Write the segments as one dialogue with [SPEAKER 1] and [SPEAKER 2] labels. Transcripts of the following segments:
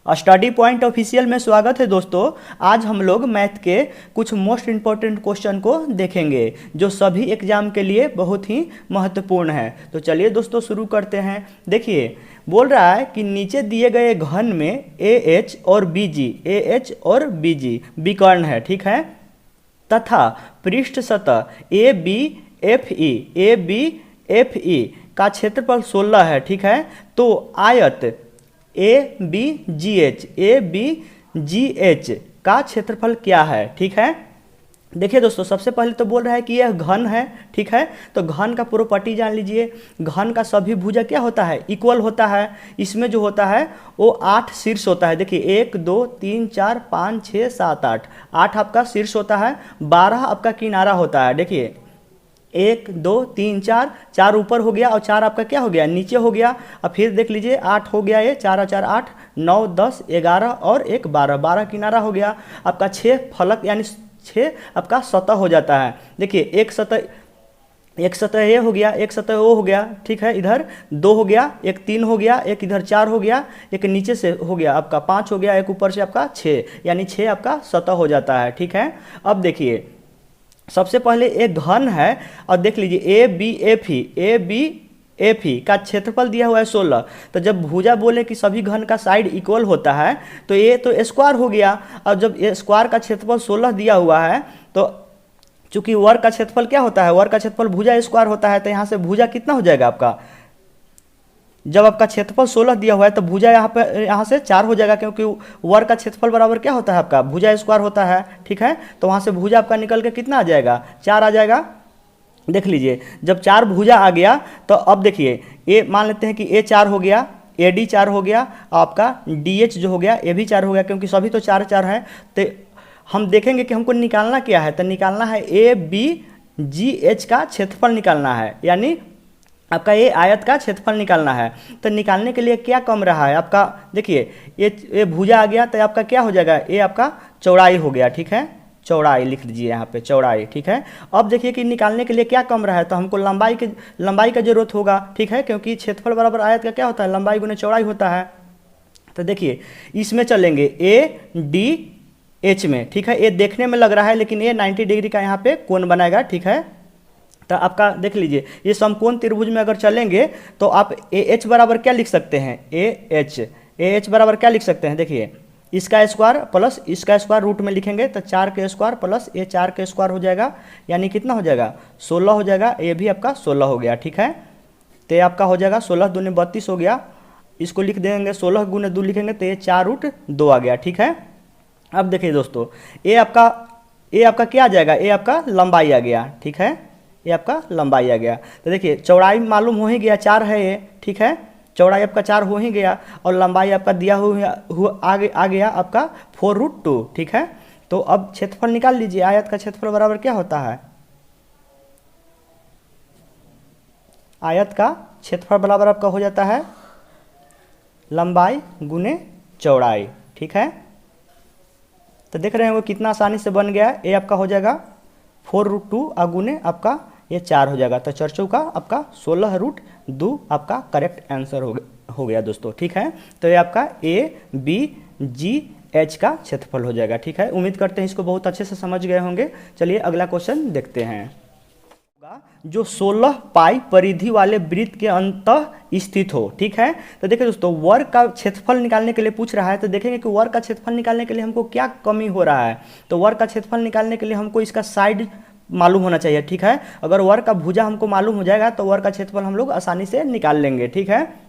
[SPEAKER 1] Study point official में स्वागत है दोस्तों। आज हम लोग मैथ के कुछ मोस्ट इम्पोर्टेंट क्वेश्चन को देखेंगे जो सभी एग्जाम के लिए बहुत ही महत्वपूर्ण है। तो चलिए दोस्तों शुरू करते हैं। देखिए बोल रहा है कि नीचे दिए गए घन में AH और BG विकर्ण है, ठीक है, तथा पृष्ठ सतह ABFE का क्षेत्रफल 16 है, ठीक है। तो आयत ABGH का क्षेत्रफल क्या है, ठीक है। देखिए दोस्तों, सबसे पहले तो बोल रहा है कि यह घन है, ठीक है। तो घन का प्रॉपर्टी जान लीजिए। घन का सभी भुजा क्या होता है, इक्वल होता है। इसमें जो होता है वो 8 शीर्ष होता है। देखिए 1 2 3 4 5 6 7 8 आपका शीर्ष होता है, 12 आपका किनारा होता है। देखिए 1 2 3 4 ऊपर हो गया और 4 आपका क्या हो गया, नीचे हो गया। अब फिर देख लीजिए 8 हो गया, ये 4 और 4 8 9 10 11 और 1 12 किनारा हो गया। आपका 6 फलक यानी 6 आपका सतह हो जाता है। देखिए एक सतह ये हो गया, एक सतह वो हो गया, ठीक है। इधर 2 हो गया, एक 3 हो गया, एक इधर 4 हो गया, एक नीचे से हो गया आपका 5 हो गया, एक ऊपर से आपका 6, यानी 6 आपका सतह हो जाता है, ठीक है। अब देखिए सबसे पहले एक घन है और देख लीजिए ABFE का क्षेत्रफल दिया हुआ है 16। तो जब भुजा बोले कि सभी घन का साइड इक्वल होता है तो ये तो स्क्वायर हो गया। और जब ये स्क्वायर का क्षेत्रफल 16 दिया हुआ है तो चूंकि वर्ग का क्षेत्रफल क्या होता है, वर्ग का क्षेत्रफल भुजा स्क्वायर होता है, तो यहाँ से भुजा कितना हो जाएगा आपका, जब आपका क्षेत्रफल 16 दिया हुआ है तो भुजा यहाँ से 4 हो जाएगा, क्योंकि वर्ग का क्षेत्रफल बराबर क्या होता है आपका, भुजा स्क्वायर होता है, ठीक है। तो वहाँ से भुजा आपका निकल के कितना आ जाएगा, 4 आ जाएगा। देख लीजिए जब 4 भुजा आ गया तो अब देखिए ये मान लेते हैं कि A 4 हो गया, AD 4 हो गया, आपका DH जो हो गया ये भी 4 हो गया, क्योंकि सभी तो 4 4 है। तो हम देखेंगे कि हमको निकालना क्या है, तो निकालना है ABGH का क्षेत्रफल निकालना है, यानी आपका ये आयत का क्षेत्रफल निकालना है। तो निकालने के लिए क्या कम रहा है आपका, देखिए ये भुजा आ गया तो आपका क्या हो जाएगा, ये आपका चौड़ाई हो गया, ठीक है। चौड़ाई लिख लीजिए यहाँ पे, चौड़ाई, ठीक है। अब देखिए कि निकालने के लिए क्या कम रहा है, तो हमको लंबाई का जरूरत होगा, ठीक है, क्योंकि क्षेत्रफल बराबर आयत का क्या होता है, लंबाई गुने चौड़ाई होता है। तो देखिए इसमें चलेंगे ADH में, ठीक है। ये देखने में लग रहा है लेकिन ये 90 डिग्री का यहाँ पे कोण बनाएगा, ठीक है। तो आपका देख लीजिए ये समकोण त्रिभुज में अगर चलेंगे तो आप AH बराबर क्या लिख सकते हैं, AH बराबर क्या लिख सकते हैं, देखिए इसका स्क्वायर प्लस इसका स्क्वायर रूट में लिखेंगे तो 4 के स्क्वायर प्लस ये 4 के स्क्वायर हो जाएगा, यानी कितना हो जाएगा, 16 हो जाएगा। ये भी आपका 16 हो गया, ठीक है। तो ये आपका हो जाएगा 16 दूनी 32 हो गया। इसको लिख देंगे 16 गुने 2 लिखेंगे तो ये 4√2 आ गया, ठीक है। अब देखिए दोस्तों ये आपका क्या आ जाएगा, ये आपका लंबाई आ गया, ठीक है। ये आपका लंबाई आ गया। तो देखिए चौड़ाई मालूम हो ही गया, 4 है ये, ठीक है। चौड़ाई आपका 4 हो ही गया और लंबाई आपका दिया हुआ आ गया आपका 4√2, ठीक है। तो अब क्षेत्रफल निकाल लीजिए। आयत का क्षेत्रफल बराबर क्या होता है, आयत का क्षेत्रफल बराबर आपका हो जाता है लंबाई गुने चौड़ाई, ठीक है। तो देख रहे हैं वो कितना आसानी से बन गया। ये आपका हो जाएगा 4√2 गुने आपका ये 4 हो जाएगा। तो 4 चौका आपका 16√2 आपका करेक्ट आंसर हो गया दोस्तों, ठीक है। तो ये आपका ABGH का क्षेत्रफल हो जाएगा, ठीक है। उम्मीद करते हैं इसको बहुत अच्छे से समझ गए होंगे। चलिए अगला क्वेश्चन देखते हैं। जो 16 पाई परिधि वाले वृत्त के अंतः स्थित हो, ठीक है। तो देखिए दोस्तों वर्ग का क्षेत्रफल निकालने के लिए पूछ रहा है, तो देखेंगे कि वर्ग का क्षेत्रफल निकालने के लिए हमको क्या कमी हो रहा है। तो वर्ग का क्षेत्रफल निकालने के लिए हमको इसका साइड मालूम होना चाहिए, ठीक है। अगर वर्ग का भुजा हमको मालूम हो जाएगा तो वर्ग का क्षेत्रफल हम लोग आसानी से निकाल लेंगे, ठीक है।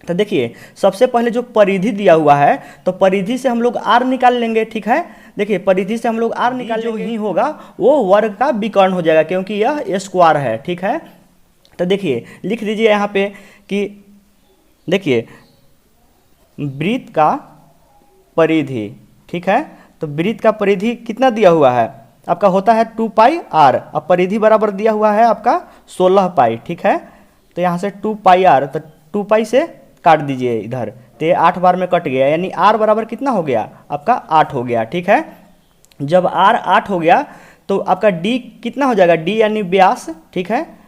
[SPEAKER 1] तो देखिए सबसे पहले जो परिधि दिया हुआ है तो परिधि से हम लोग R निकाल लेंगे, ठीक है। देखिए परिधि से हम लोग R निकाल जो ही होगा वो वर्ग का विकर्ण हो जाएगा, क्योंकि यह स्क्वायर है, ठीक है। तो देखिए लिख दीजिए यहाँ पे कि देखिए वृत्त का परिधि, ठीक है। तो वृत्त का परिधि कितना दिया हुआ है आपका, होता है 2πr। अब परिधि बराबर दिया हुआ है आपका 16 पाई, ठीक है। तो यहाँ से 2πr, तो 2π से काट दीजिए इधर, तो ये 8 बार में कट गया, यानी R बराबर कितना हो गया आपका 8 हो गया, ठीक है। जब R 8 हो गया तो आपका D कितना हो जाएगा, D यानी व्यास, ठीक है।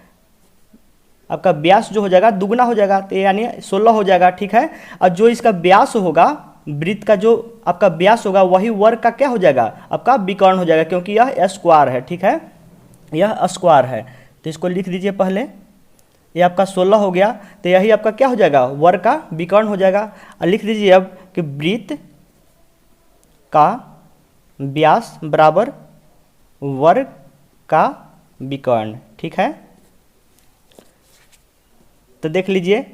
[SPEAKER 1] आपका व्यास जो हो जाएगा दुगना हो जाएगा, तो यानी 16 हो जाएगा, ठीक है। और जो इसका व्यास होगा वृत्त का जो आपका व्यास होगा वही वर्ग का क्या हो जाएगा, आपका विकर्ण हो जाएगा, क्योंकि यह स्क्वायर है। ठीक है, यह स्क्वायर है, तो इसको लिख दीजिए पहले। ये आपका 16 हो गया, तो यही आपका क्या हो जाएगा, वर्ग का विकर्ण हो जाएगा। और लिख दीजिए अब कि वृत्त का व्यास बराबर वर्ग का विकर्ण। ठीक है, तो देख लीजिए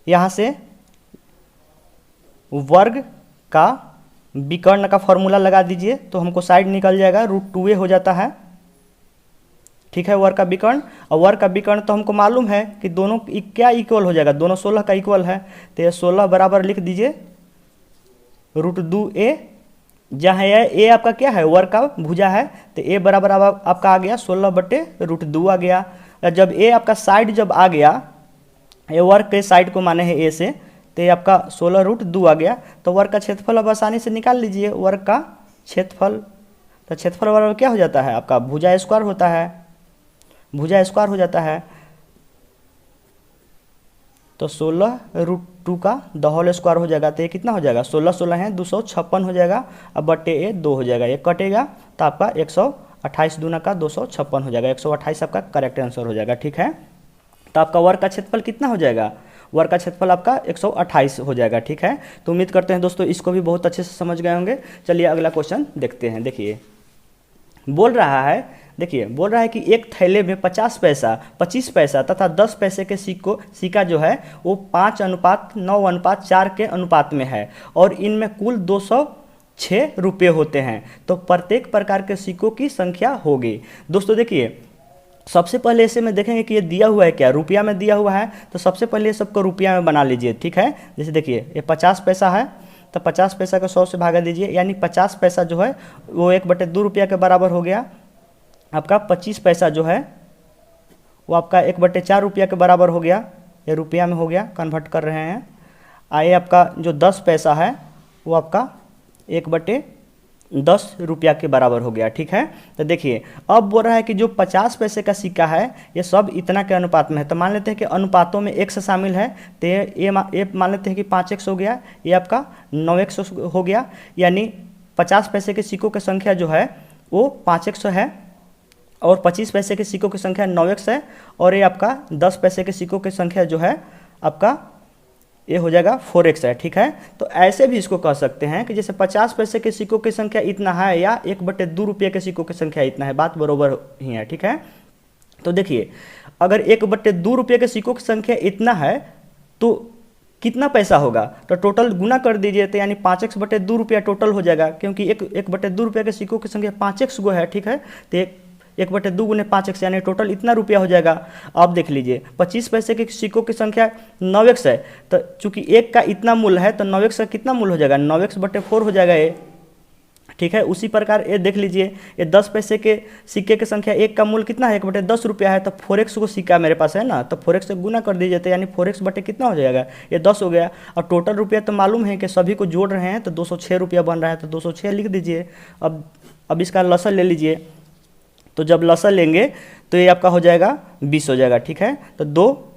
[SPEAKER 1] यहाँ से वर्ग का विकर्ण का फॉर्मूला लगा दीजिए, तो हमको साइड निकल जाएगा, √2a हो जाता है। ठीक है, वर्ग का विकर्ण, और वर्ग का विकर्ण तो हमको मालूम है कि दोनों क्या इक्वल हो जाएगा, दोनों 16 का इक्वल है। तो ये 16 बराबर लिख दीजिए √2a, जहाँ ए आपका क्या है, वर्ग का भुजा है, तो ए बराबर आपका आ गया 16/√2 आ गया। जब ए आपका साइड जब आ गया, ये वर्ग के साइड को माने हैं ए से, तो ये आपका 16√2 आ गया। तो वर्ग का क्षेत्रफल अब आसानी से निकाल लीजिए, वर्ग का क्षेत्रफल। तो क्षेत्रफल बराबर क्या हो जाता है, आपका भुजा स्क्वायर होता है, भुजा स्क्वायर हो जाता है। तो 16√2 का द होल स्क्वायर हो जाएगा, तो ये कितना हो जाएगा, 16 है 256 हो जाएगा। अब बटे ए 2 हो जाएगा, ये कटेगा तो आपका 128 दूना का 256 हो जाएगा, 128 आपका करेक्ट आंसर हो जाएगा। ठीक है, तो आपका वर्ग का क्षेत्रफल कितना हो जाएगा, वर्ग का क्षेत्रफल आपका 128 हो जाएगा। ठीक है, तो उम्मीद करते हैं दोस्तों इसको भी बहुत अच्छे से समझ गए होंगे। चलिए अगला क्वेश्चन देखते हैं। देखिए बोल रहा है, देखिए बोल रहा है कि एक थैले में 50 पैसा, 25 पैसा तथा 10 पैसे के सिक्का जो है वो 5:9:4 के अनुपात में है, और इनमें कुल 206 रुपये होते हैं, तो प्रत्येक प्रकार के सिक्कों की संख्या होगी। दोस्तों देखिए सबसे पहले इसे में देखेंगे कि ये दिया हुआ है क्या, रुपया में दिया हुआ है, तो सबसे पहले सबको रुपया में बना लीजिए। ठीक है, जैसे देखिए ये 50 पैसा है, तो 50 पैसा को 100 से भागा दीजिए, यानी 50 पैसा जो है वो 1/2 रुपया के बराबर हो गया। आपका 25 पैसा जो है वो आपका 1/4 रुपया के बराबर हो गया, ये रुपया में हो गया, कन्वर्ट कर रहे हैं। आइए आपका जो 10 पैसा है वो आपका 1/10 रुपया के बराबर हो गया। ठीक है, तो देखिए अब बोल रहा है कि जो 50 पैसे का सिक्का है ये सब इतना के अनुपात में है, तो मान लेते हैं कि अनुपातों में x शामिल है, तो ये मान लेते हैं कि 5x हो गया, ये आपका 9x हो गया, यानी 50 पैसे के सिक्कों की संख्या जो है वो 5x है, और 25 पैसे के सिक्कों की संख्या 9x है, और ये आपका 10 पैसे के सिक्कों की संख्या जो है आपका ये हो जाएगा 4x है। ठीक है, तो ऐसे भी इसको कह सकते हैं कि जैसे 50 पैसे के सिक्कों की संख्या इतना है या 1/2 रुपये के सिक्कों की संख्या इतना है, बात बरोबर ही है। ठीक है, तो देखिए अगर 1/2 रुपये के सिक्कों की संख्या इतना है तो कितना पैसा होगा, तो टोटल गुना कर दीजिए, तो यानी 5x/2 रुपया टोटल हो जाएगा, क्योंकि 1/2 रुपये के सिक्कों की संख्या 5x गो है। ठीक है, तो 1/2 गुने 5x यानी टोटल इतना रुपया हो जाएगा। अब देख लीजिए 25 पैसे के सिक्कों की संख्या 9x है, तो चूंकि एक का इतना मूल्य है तो 9x का कितना मूल्य हो जाएगा, 9x/4 हो जाएगा ये। ठीक है, उसी प्रकार ये देख लीजिए ये 10 पैसे के सिक्के की संख्या एक का मूल्य कितना है, 1/10 रुपया है, तो 4x को सिक्का मेरे पास है ना, तो 4x से गुना कर दीजिए, तो यानी 4x कितना हो जाएगा, ये 10 हो गया। और टोटल रुपया तो मालूम है कि सभी को जोड़ रहे हैं तो 206 रुपया बन रहा है, तो 206 लिख दीजिए। अब इसका लसर ले लीजिए, तो जब लसर लेंगे तो ये आपका हो जाएगा 20 हो जाएगा। ठीक है, तो 2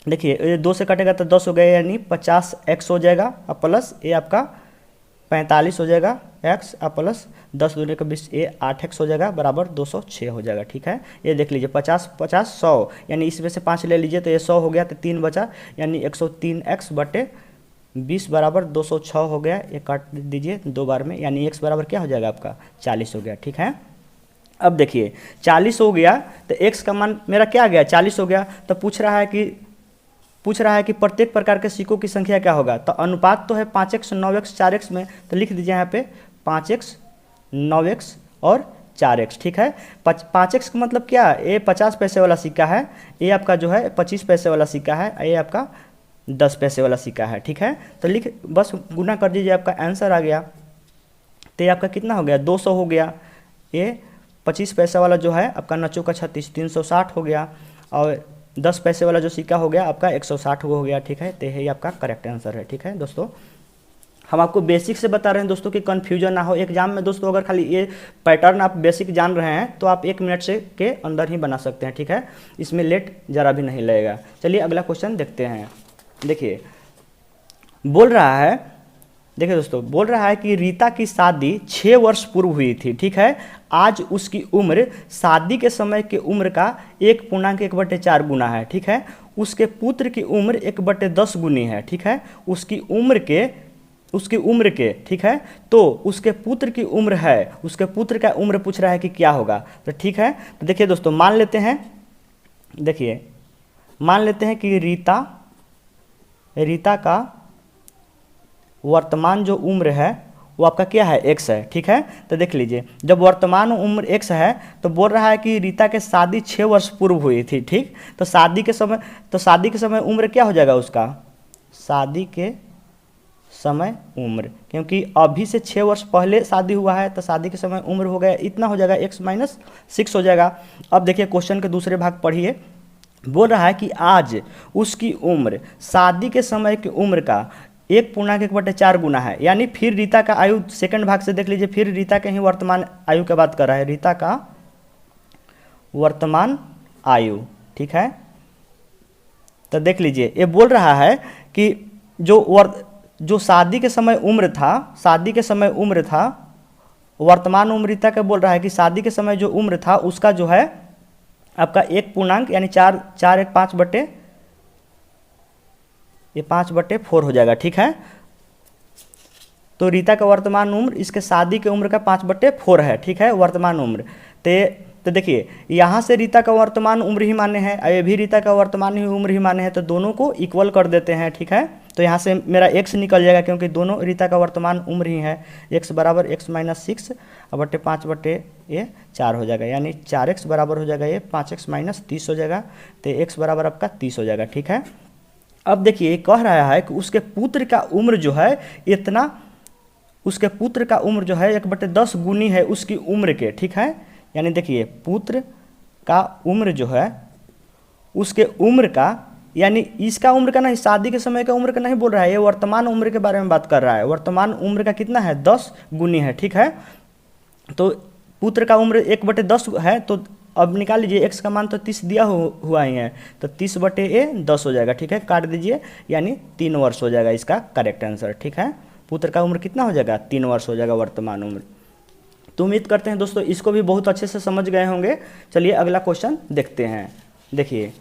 [SPEAKER 1] देखिए ये 2 से कटेगा तो 10 हो गया, यानी 50x हो जाएगा, और प्लस ये आपका 45 हो जाएगा x, और प्लस 10 दूनी का 20, ये 8x हो जाएगा बराबर 206 हो जाएगा। ठीक है, ये देख लीजिए 50 50 100, यानी इसमें से 5 ले लीजिए तो ये 100 हो गया, तो 3 बचा, यानी 103x/20 बराबर 206 हो गया। ये काट दीजिए 2 बार में, यानी x बराबर क्या हो जाएगा आपका 40 हो गया। ठीक है, अब देखिए 40 हो गया तो x का मान मेरा क्या आ गया, 40 हो गया। तो पूछ रहा है कि प्रत्येक प्रकार के सिक्कों की संख्या क्या होगा, तो अनुपात तो है 5x 9x 4x में, तो लिख दीजिए यहाँ पे 5x 9x और 4x। ठीक है, 5x का मतलब क्या है, ये 50 पैसे वाला सिक्का है, ये आपका जो है 25 पैसे वाला सिक्का है, ये आपका 10 पैसे वाला सिक्का है। ठीक है, तो लिख बस गुना कर दीजिए, आपका आंसर आ गया। तो ये आपका कितना हो गया, 200 हो गया। ये 25 पैसा वाला जो है आपका नचो का 36 360 हो गया, और 10 पैसे वाला जो सिक्का हो गया आपका 160 हो गया। ठीक है, तो यही आपका करेक्ट आंसर है। ठीक है दोस्तों, हम आपको बेसिक से बता रहे हैं दोस्तों कि कन्फ्यूजन ना हो एग्जाम में। दोस्तों अगर खाली ये पैटर्न आप बेसिक जान रहे हैं तो आप 1 मिनट से के अंदर ही बना सकते हैं। ठीक है, इसमें लेट ज़रा भी नहीं लगेगा। चलिए अगला क्वेश्चन देखते हैं। देखिए बोल रहा है देखिए दोस्तों, बोल रहा है कि रीता की शादी 6 वर्ष पूर्व हुई थी, ठीक है। आज उसकी उम्र शादी के समय की उम्र का 1.1/4 गुना है, ठीक है। उसके पुत्र की उम्र 1/10 गुनी है, ठीक है। उसकी उम्र के ठीक है, तो उसके पुत्र की उम्र है, उसके पुत्र का उम्र पूछ रहा है कि क्या होगा। तो ठीक है, तो देखिए दोस्तों, मान लेते हैं कि रीता का वर्तमान जो उम्र है वो आपका क्या है, x है, ठीक है। तो देख लीजिए, जब वर्तमान उम्र x है तो बोल रहा है कि रीता के शादी 6 वर्ष पूर्व हुई थी, ठीक। तो शादी के समय उम्र क्या हो जाएगा उसका, शादी के समय उम्र, क्योंकि अभी से 6 वर्ष पहले शादी हुआ है तो शादी के समय उम्र हो गया इतना, हो जाएगा x-6 हो जाएगा। अब देखिए क्वेश्चन के दूसरे भाग पढ़िए। बोल रहा है कि आज उसकी उम्र शादी के समय की उम्र का 1.1/4 गुना है, यानी फिर रीता का आयु, सेकंड भाग से देख लीजिए, फिर रीता के ही वर्तमान आयु की बात कर रहा है, रीता का वर्तमान आयु, ठीक है। तो देख लीजिए, ये बोल रहा है कि जो शादी के समय उम्र था, वर्तमान उम्र रीता का बोल रहा है कि शादी के समय जो उम्र था उसका जो है आपका 1 पूर्णांक यानी 5/4 हो जाएगा, ठीक है। तो रीता का वर्तमान उम्र इसके शादी के उम्र का 5/4 है, ठीक है, वर्तमान उम्र। तो देखिए, यहाँ से रीता का वर्तमान उम्र ही मान्य है, ये भी रीता का वर्तमान ही उम्र ही मान्य है, तो दोनों को इक्वल कर देते हैं, ठीक है। तो यहाँ से मेरा x निकल जाएगा, क्योंकि दोनों रीता का वर्तमान उम्र ही है। x बराबर x-6 बटे 5/4 हो जाएगा, यानी 4x बराबर हो जाएगा ये 5x-30 हो जाएगा। तो x बराबर आपका 30 हो जाएगा, ठीक है। अब देखिए, कह रहा है कि उसके पुत्र का उम्र जो है 1/10 गुनी है उसकी उम्र के, ठीक है। यानी देखिए, पुत्र का उम्र जो है उसके उम्र का, यानी इसका उम्र का नहीं, शादी के समय का उम्र का नहीं बोल रहा है, ये वर्तमान उम्र के बारे में बात कर रहा है। वर्तमान उम्र का कितना है, 10 गुनी है, ठीक है। तो पुत्र का उम्र 1/10 है, तो अब निकाल लीजिए, x का मान तो 30 दिया हुआ ही है, तो 30/10 हो जाएगा, ठीक है, काट दीजिए, यानी 3 वर्ष हो जाएगा इसका करेक्ट आंसर, ठीक है। पुत्र का उम्र कितना हो जाएगा, 3 वर्ष हो जाएगा वर्तमान उम्र। तो उम्मीद करते हैं दोस्तों इसको भी बहुत अच्छे से समझ गए होंगे। चलिए अगला क्वेश्चन देखते हैं। देखिए,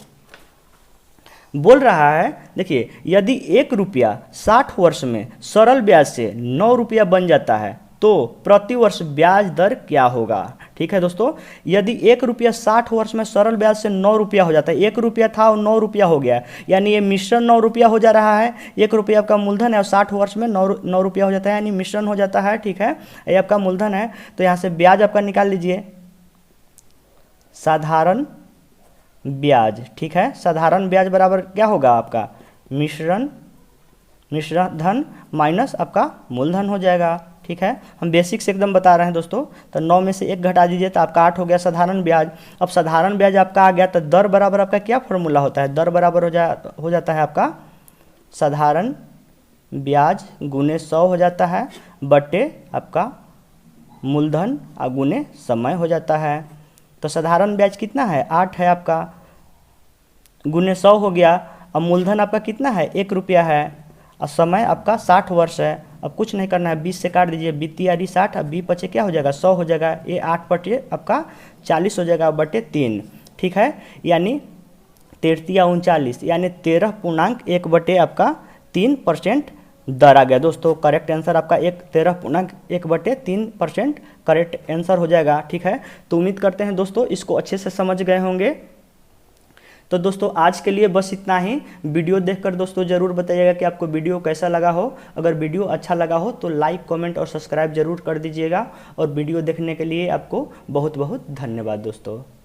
[SPEAKER 1] बोल रहा है, देखिए, यदि 1 रुपया 60 वर्ष में सरल ब्याज से 9 रुपया बन जाता है तो प्रति वर्ष ब्याज दर क्या होगा, ठीक है दोस्तों। यदि 1 रुपया 60 वर्ष में सरल ब्याज से 9 रुपया हो जाता है, 1 रुपया था और 9 रुपया हो गया, यानी ये मिश्रण 9 रुपया हो जा रहा है। 1 रुपया आपका मूलधन है और 60 वर्ष में 9 रुपया हो जाता है, यानी मिश्रण हो जाता है, ठीक है। ये आपका मूलधन है, तो यहाँ से ब्याज आपका निकाल लीजिए, साधारण ब्याज, ठीक है। साधारण ब्याज बराबर क्या होगा आपका, मिश्रण धन माइनस आपका मूलधन हो जाएगा, ठीक है। हम बेसिक से एकदम बता रहे हैं दोस्तों। तो 9 में से 1 घटा दीजिए तो आपका 8 हो गया साधारण ब्याज। अब साधारण ब्याज आपका आ गया, तो दर बराबर आपका क्या फॉर्मूला होता है, दर बराबर हो जाता है आपका साधारण ब्याज गुने 100 हो जाता है, बटे आपका मूलधन और गुने समय हो जाता है। तो साधारण ब्याज कितना है, 8 है आपका, गुने 100 हो गया। अब मूलधन आपका कितना है, 1 रुपया है, और समय आपका 60 वर्ष है। अब कुछ नहीं करना है, 20 से काट दीजिए, 20×60, अब 20 पचे क्या हो जाएगा, 100 हो जाएगा। ये 8 बटे आपका 40 हो जाएगा, बटे 3, ठीक है। यानी 33×39 यानी 13.1 बटे आपका 3% दर आ गया दोस्तों। करेक्ट आंसर आपका 13.1 बटे 3% करेक्ट आंसर हो जाएगा, ठीक है। तो उम्मीद करते हैं दोस्तों इसको अच्छे से समझ गए होंगे। तो दोस्तों आज के लिए बस इतना ही। वीडियो देखकर दोस्तों ज़रूर बताइएगा कि आपको वीडियो कैसा लगा हो। अगर वीडियो अच्छा लगा हो तो लाइक, कमेंट और सब्सक्राइब जरूर कर दीजिएगा। और वीडियो देखने के लिए आपको बहुत बहुत धन्यवाद दोस्तों।